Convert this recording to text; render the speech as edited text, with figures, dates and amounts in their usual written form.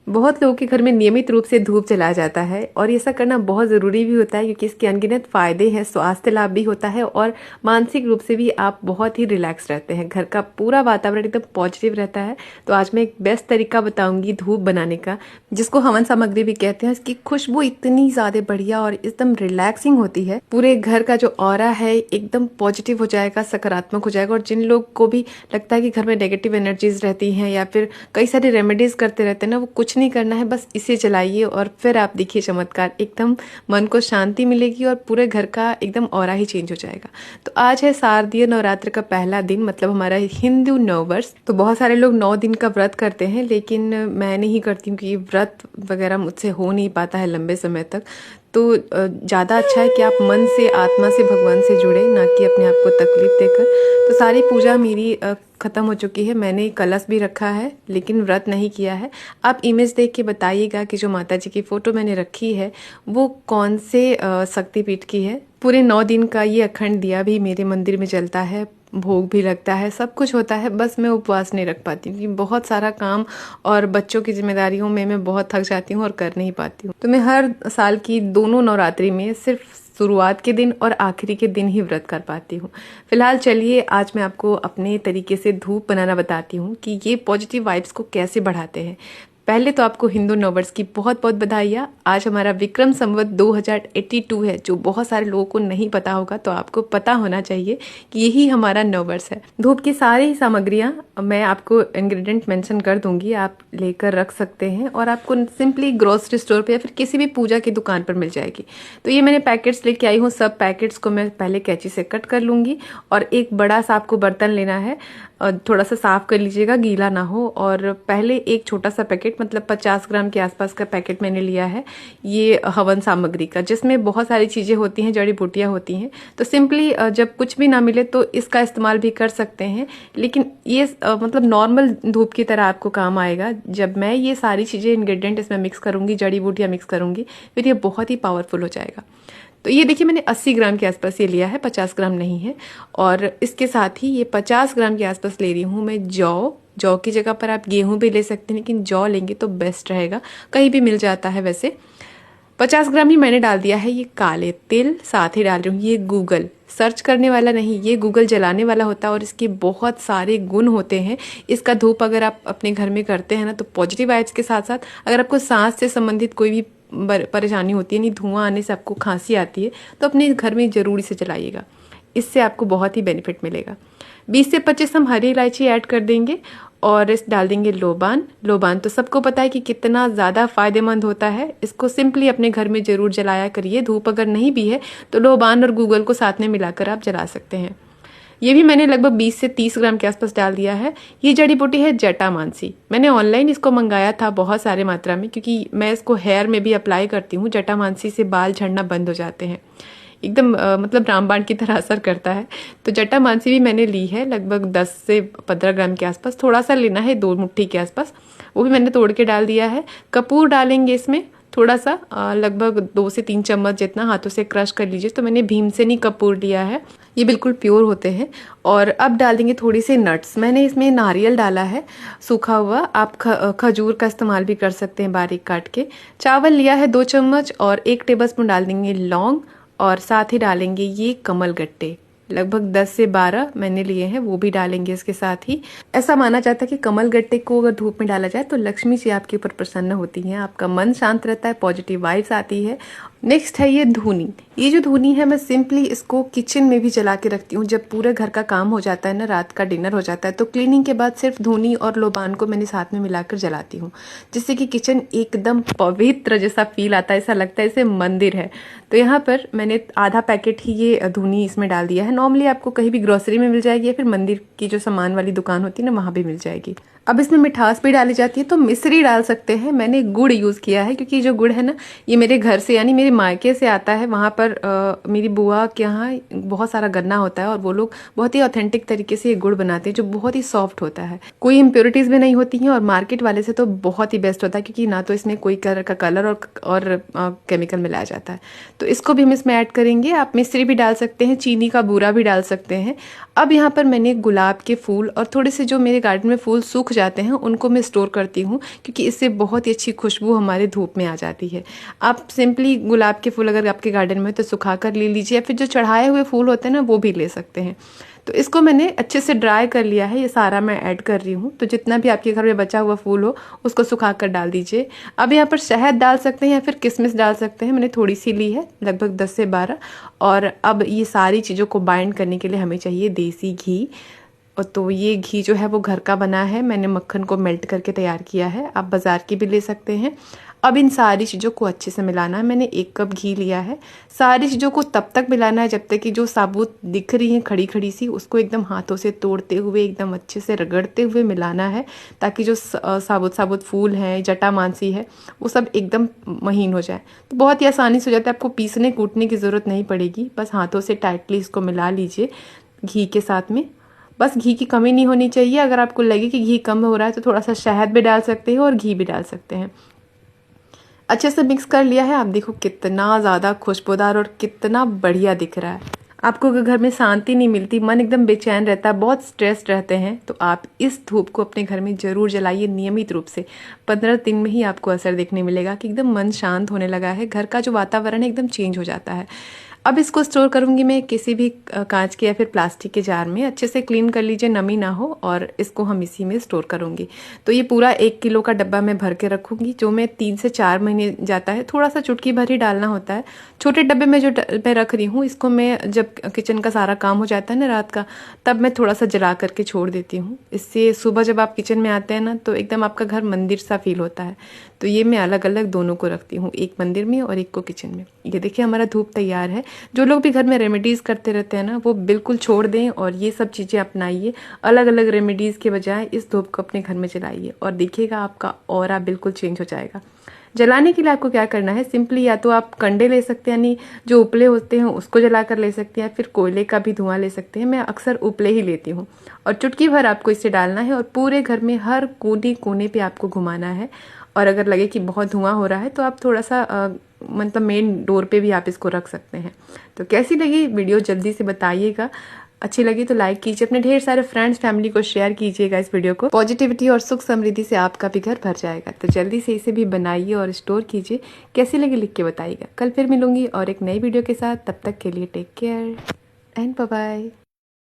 बहुत लोगों के घर में नियमित रूप से धूप जलाया जाता है और ऐसा करना बहुत ज़रूरी भी होता है क्योंकि इसके अनगिनत फ़ायदे हैं, स्वास्थ्य लाभ भी होता है और मानसिक रूप से भी आप बहुत ही रिलैक्स रहते हैं। घर का पूरा वातावरण एकदम पॉजिटिव रहता है। तो आज मैं एक बेस्ट तरीका बताऊंगी धूप बनाने का, जिसको हवन सामग्री भी कहते हैं। इसकी खुशबू इतनी ज़्यादा बढ़िया और एकदम रिलैक्सिंग होती है। पूरे घर का जो ऑरा है एकदम पॉजिटिव हो जाएगा, सकारात्मक हो जाएगा। और जिन लोग को भी लगता है कि घर में नेगेटिव एनर्जीज रहती हैं या फिर कई सारे रेमेडीज करते रहते हैं ना, वो कुछ नहीं करना है, बस इसे चलाइए और फिर आप देखिए चमत्कार। एकदम मन को शांति मिलेगी और पूरे घर का एकदम ऑरा ही चेंज हो जाएगा। तो आज है शारदीय नवरात्र का पहला दिन, मतलब हमारा हिंदू नववर्ष। तो बहुत सारे लोग 9 दिन का व्रत करते हैं, लेकिन मैं नहीं करती हूँ क्योंकि व्रत वगैरह मुझसे हो नहीं पाता है लंबे समय तक। तो ज़्यादा अच्छा है कि आप मन से, आत्मा से भगवान से जुड़े, ना कि अपने आप को तकलीफ देकर। तो सारी पूजा मेरी ख़त्म हो चुकी है। मैंने कलश भी रखा है लेकिन व्रत नहीं किया है। आप इमेज देख के बताइएगा कि जो माता जी की फ़ोटो मैंने रखी है वो कौन से शक्तिपीठ की है। पूरे 9 दिन का ये अखंड दिया भी मेरे मंदिर में जलता है, भोग भी लगता है, सब कुछ होता है। बस मैं उपवास नहीं रख पाती हूँ क्योंकि बहुत सारा काम और बच्चों की जिम्मेदारियों में मैं बहुत थक जाती हूँ और कर नहीं पाती हूँ। तो मैं हर साल की दोनों नवरात्रि में सिर्फ शुरुआत के दिन और आखिरी के दिन ही व्रत कर पाती हूँ। फिलहाल चलिए आज मैं आपको अपने तरीके से धूप बनाना बताती हूँ कि ये पॉजिटिव वाइब्स को कैसे बढ़ाते हैं। पहले तो आपको हिंदू नववर्ष की बहुत बहुत बधाइयाँ। आज हमारा विक्रम संवत 2082 है, जो बहुत सारे लोगों को नहीं पता होगा, तो आपको पता होना चाहिए कि यही हमारा नववर्ष है। धूप की सारी सामग्रियाँ मैं आपको इंग्रेडिएंट मेंशन कर दूंगी, आप लेकर रख सकते हैं और आपको सिंपली ग्रोसरी स्टोर पे या फिर किसी भी पूजा की दुकान पर मिल जाएगी। तो ये मैंने पैकेट्स लेके आई हूँ। सब पैकेट्स को मैं पहले कैंची से कट कर लूँगी और एक बड़ा सा आपको बर्तन लेना है। थोड़ा सा साफ कर लीजिएगा, गीला ना हो। और पहले एक छोटा सा पैकेट, मतलब 50 ग्राम के आसपास का पैकेट मैंने लिया है ये हवन सामग्री का, जिसमें बहुत सारी चीज़ें होती हैं, जड़ी बूटियाँ होती हैं। तो सिंपली जब कुछ भी ना मिले तो इसका इस्तेमाल भी कर सकते हैं, लेकिन ये मतलब नॉर्मल धूप की तरह आपको काम आएगा। जब मैं ये सारी चीज़ें इंग्रेडिएंट इसमें मिक्स करूँगी, जड़ी बूटियाँ मिक्स करूँगी, फिर ये बहुत ही पावरफुल हो जाएगा। तो ये देखिए मैंने 80 ग्राम के आसपास ये लिया है, 50 ग्राम नहीं है। और इसके साथ ही ये 50 ग्राम के आसपास ले रही हूँ मैं जौ की जगह पर आप गेहूं भी ले सकते हैं, लेकिन जौ लेंगे तो बेस्ट रहेगा, कहीं भी मिल जाता है वैसे। 50 ग्राम ही मैंने डाल दिया है ये काले तिल, साथ ही डाल रही हूँ ये गूगल, सर्च करने वाला नहीं, ये गूगल जलाने वाला होता है और इसके बहुत सारे गुण होते हैं। इसका धूप अगर आप अपने घर में करते हैं ना, तो पॉजिटिव वाइब्स के साथ साथ अगर आपको सांस से संबंधित कोई भी परेशानी होती है, नहीं धुआं आने से आपको खांसी आती है, तो अपने घर में ज़रूर से जलाइएगा, इससे आपको बहुत ही बेनिफिट मिलेगा। 20 से 25 हम हरी इलायची ऐड कर देंगे और इस डाल देंगे लोबान तो सबको पता है कि कितना ज़्यादा फायदेमंद होता है। इसको सिंपली अपने घर में ज़रूर जलाया करिए। धूप अगर नहीं भी है तो लोबान और गूगल को साथ में मिलाकर आप जला सकते हैं। ये भी मैंने लगभग 20 से 30 ग्राम के आसपास डाल दिया है। ये जड़ी बूटी है जटामानसी। मैंने ऑनलाइन इसको मंगाया था बहुत सारे मात्रा में, क्योंकि मैं इसको हेयर में भी अप्लाई करती हूँ। जटामानसी से बाल झड़ना बंद हो जाते हैं, एकदम मतलब रामबाण की तरह असर करता है। तो जटामानसी भी मैंने ली है लगभग 10 से 15 ग्राम के आसपास, थोड़ा सा लेना है, 2 मुट्ठी के आसपास, वो भी मैंने तोड़ के डाल दिया है। कपूर डालेंगे इसमें थोड़ा सा, लगभग 2 से 3 चम्मच जितना, हाथों से क्रश कर लीजिए। तो मैंने भीमसेनी कपूर लिया है, ये बिल्कुल प्योर होते हैं। और अब डाल देंगे थोड़ी सी नट्स। मैंने इसमें नारियल डाला है सूखा हुआ, आप खजूर का इस्तेमाल भी कर सकते हैं बारीक काट के। चावल लिया है 2 चम्मच और 1 टेबलस्पून डाल देंगे लौंग और साथ ही डालेंगे ये कमल गट्टे, लगभग 10 से 12 मैंने लिए हैं, वो भी डालेंगे इसके साथ ही। ऐसा माना जाता है कि कमल गट्टे को अगर धूप में डाला जाए तो लक्ष्मी जी आपके ऊपर प्रसन्न होती हैं, आपका मन शांत रहता है, पॉजिटिव वाइब्स आती है। नेक्स्ट है ये धूनी। ये जो धूनी है मैं सिंपली इसको किचन में भी जला के रखती हूँ। जब पूरे घर का काम हो जाता है ना, रात का डिनर हो जाता है, तो क्लीनिंग के बाद सिर्फ धूनी और लोबान को मैंने साथ में मिलाकर जलाती हूँ, जिससे कि किचन एकदम पवित्र जैसा फील आता है, ऐसा लगता है जैसे मंदिर है। तो यहाँ पर मैंने आधा पैकेट ही ये धूनी इसमें डाल दिया है। नॉर्मली आपको कहीं भी ग्रोसरी में मिल जाएगी या फिर मंदिर की जो सामान वाली दुकान होती है ना, वहाँ भी मिल जाएगी। अब इसमें मिठास भी डाली जाती है, तो मिश्री डाल सकते हैं। मैंने गुड़ यूज़ किया है क्योंकि जो गुड़ है ना, ये मेरे घर से यानी मेरे मायके से आता है। वहाँ पर मेरी बुआ के यहाँ बहुत सारा गन्ना होता है और वो लोग बहुत ही ऑथेंटिक तरीके से ये गुड़ बनाते हैं, जो बहुत ही सॉफ्ट होता है, कोई इम्प्योरिटीज़ भी नहीं होती हैं। और मार्केट वाले से तो बहुत ही बेस्ट होता है, क्योंकि ना तो इसमें कोई तरह का कलर और केमिकल मिलाया जाता है। तो इसको भी हम इसमें ऐड करेंगे। आप मिश्री भी डाल सकते हैं, चीनी का बूरा भी डाल सकते हैं। अब यहाँ पर मैंने गुलाब के फूल और थोड़े से जो मेरे गार्डन में फूल सूख सूख जाते हैं उनको मैं स्टोर करती हूँ, क्योंकि इससे बहुत ही अच्छी खुशबू हमारे धूप में आ जाती है। आप सिंपली गुलाब के फूल अगर आपके गार्डन में तो सुखा कर ले लीजिए, या फिर जो चढ़ाए हुए फूल होते हैं ना वो भी ले सकते हैं। तो इसको मैंने अच्छे से ड्राई कर लिया है, ये सारा मैं ऐड कर रही हूँ। तो जितना भी आपके घर में बचा हुआ फूल हो उसको सुखा कर डाल दीजिए। अब यहाँ पर शहद डाल सकते हैं या फिर किशमिश डाल सकते हैं, मैंने थोड़ी सी ली है, लगभग 10 से 12। और अब ये सारी चीज़ों को बाइंड करने के लिए हमें चाहिए देसी घी। और तो ये घी जो है वो घर का बना है, मैंने मक्खन को मेल्ट करके तैयार किया है, आप बाज़ार की भी ले सकते हैं। अब इन सारी चीज़ों को अच्छे से मिलाना है। मैंने 1 कप घी लिया है। सारी चीज़ों को तब तक मिलाना है जब तक कि जो साबुत दिख रही हैं खड़ी खड़ी सी, उसको एकदम हाथों से तोड़ते हुए एकदम अच्छे से रगड़ते हुए मिलाना है, ताकि जो साबुत साबुत फूल हैं, जटामांसी है, वो सब एकदम महीन हो जाए। तो बहुत ही आसानी से हो जाता है, आपको पीसने कूटने की ज़रूरत नहीं पड़ेगी। बस हाथों से टाइटली इसको मिला लीजिए घी के साथ में। बस घी की कमी नहीं होनी चाहिए। अगर आपको लगे कि घी कम हो रहा है तो थोड़ा सा शहद भी डाल सकते हैं और घी भी डाल सकते हैं। अच्छे से मिक्स कर लिया है। आप देखो कितना ज़्यादा खुशबूदार और कितना बढ़िया दिख रहा है। आपको अगर घर में शांति नहीं मिलती, मन एकदम बेचैन रहता है, बहुत स्ट्रेस्ड रहते हैं, तो आप इस धूप को अपने घर में ज़रूर जलाइए नियमित रूप से। 15 दिन में ही आपको असर देखने मिलेगा कि एकदम मन शांत होने लगा है, घर का जो वातावरण है एकदम चेंज हो जाता है। अब इसको स्टोर करूँगी मैं किसी भी कांच के या फिर प्लास्टिक के जार में। अच्छे से क्लीन कर लीजिए, नमी ना हो, और इसको हम इसी में स्टोर करूँगी। तो ये पूरा 1 किलो का डब्बा मैं भर के रखूँगी, जो मैं 3 से 4 महीने जाता है। थोड़ा सा चुटकी भर ही डालना होता है। छोटे डब्बे में जो मैं रख रही हूँ, इसको मैं जब किचन का सारा काम हो जाता है ना रात का, तब मैं थोड़ा सा जला करके छोड़ देती हूँ। इससे सुबह जब आप किचन में आते हैं ना, तो एकदम आपका घर मंदिर सा फील होता है। तो ये मैं अलग अलग दोनों को रखती हूँ, एक मंदिर में और एक को किचन में। ये देखिए हमारा धूप तैयार है। जो लोग भी घर में रेमेडीज़ करते रहते हैं ना, वो बिल्कुल छोड़ दें और ये सब चीज़ें अपनाइए। अलग अलग रेमेडीज़ के बजाय इस धूप को अपने घर में जलाइए, और देखिएगा आपका ऑरा बिल्कुल चेंज हो जाएगा। जलाने के लिए आपको क्या करना है, सिंपली या तो आप कंडे ले सकते हैं, यानी जो उपले होते हैं उसको जला कर ले सकते हैं, फिर कोयले का भी धुआं ले सकते हैं। मैं अक्सर उपले ही लेती हूँ। और चुटकी भर आपको इससे डालना है और पूरे घर में हर कोने कोने पे आपको घुमाना है। और अगर लगे कि बहुत धुआं हो रहा है तो आप थोड़ा सा मतलब मेन डोर पे भी आप इसको रख सकते हैं। तो कैसी लगी वीडियो जल्दी से बताइएगा। अच्छी लगी तो लाइक कीजिए, अपने ढेर सारे फ्रेंड्स फैमिली को शेयर कीजिएगा इस वीडियो को। पॉजिटिविटी और सुख समृद्धि से आपका भी घर भर जाएगा। तो जल्दी से इसे भी बनाइए और स्टोर कीजिए। कैसी लगी लिख के बताइएगा। कल फिर मिलूंगी और एक नई वीडियो के साथ। तब तक के लिए take care and bye bye.